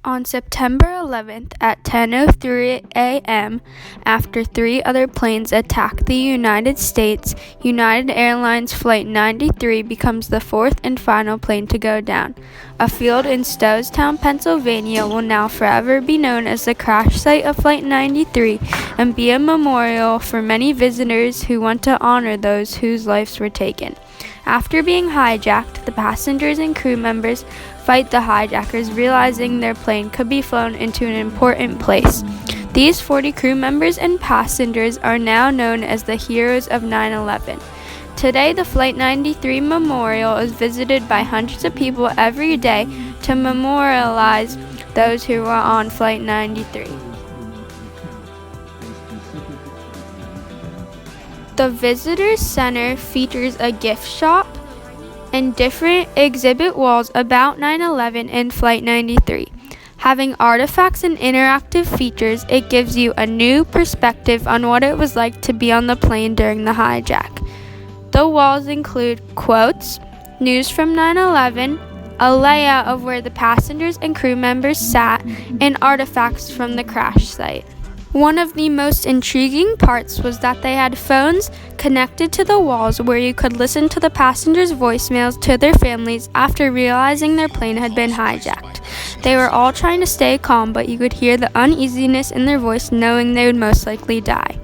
On September 11th at 10:03 a.m., after three other planes attacked the United States, United Airlines Flight 93 becomes the fourth and final plane to go down. A field in Stowestown, Pennsylvania will now forever be known as the crash site of Flight 93 and be a memorial for many visitors who want to honor those whose lives were taken. After being hijacked, the passengers and crew members fight the hijackers, realizing their plane could be flown into an important place. These 40 crew members and passengers are now known as the heroes of 9/11. Today, the Flight 93 Memorial is visited by hundreds of people every day to memorialize those who were on Flight 93. The Visitor Center features a gift shop and different exhibit walls about 9/11 and Flight 93. Having artifacts and interactive features, it gives you a new perspective on what it was like to be on the plane during the hijack. The walls include quotes, news from 9/11, a layout of where the passengers and crew members sat, and artifacts from the crash site. One of the most intriguing parts was that they had phones connected to the walls where you could listen to the passengers' voicemails to their families after realizing their plane had been hijacked. They were all trying to stay calm, but you could hear the uneasiness in their voice knowing they would most likely die.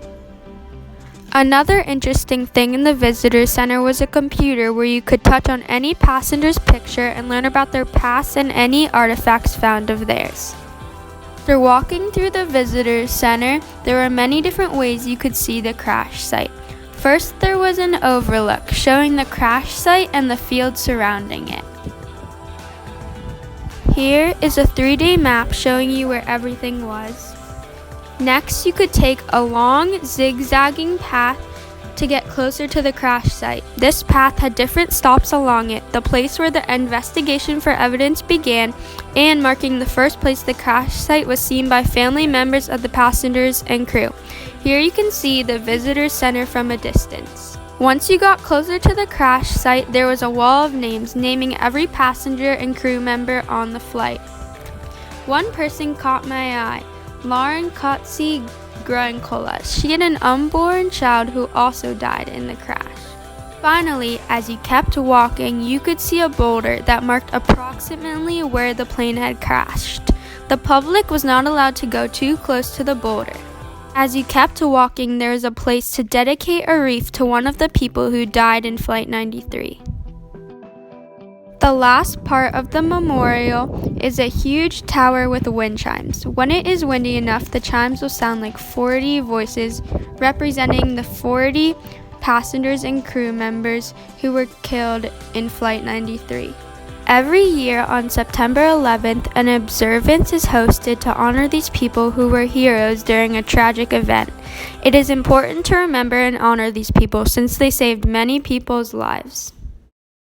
Another interesting thing in the visitor center was a computer where you could touch on any passenger's picture and learn about their past and any artifacts found of theirs. After walking through the visitor center, there were many different ways you could see the crash site. First, there was an overlook showing the crash site and the field surrounding it. Here is a 3D map showing you where everything was. Next, you could take a long, zigzagging path to get closer to the crash site. This path had different stops along it, the place where the investigation for evidence began, and marking the first place the crash site was seen by family members of the passengers and crew. Here you can see the visitor center from a distance. Once you got closer to the crash site, there was a wall of names naming every passenger and crew member on the flight. One person caught my eye, Lauren Kotze Groenkola. She had an unborn child who also died in the crash. Finally, as you kept walking, you could see a boulder that marked approximately where the plane had crashed. The public was not allowed to go too close to the boulder. As you kept walking, there was a place to dedicate a wreath to one of the people who died in Flight 93. The last part of the memorial is a huge tower with wind chimes. When it is windy enough, the chimes will sound like 40 voices representing the 40 passengers and crew members who were killed in Flight 93. Every year on September 11th, an observance is hosted to honor these people who were heroes during a tragic event. It is important to remember and honor these people since they saved many people's lives.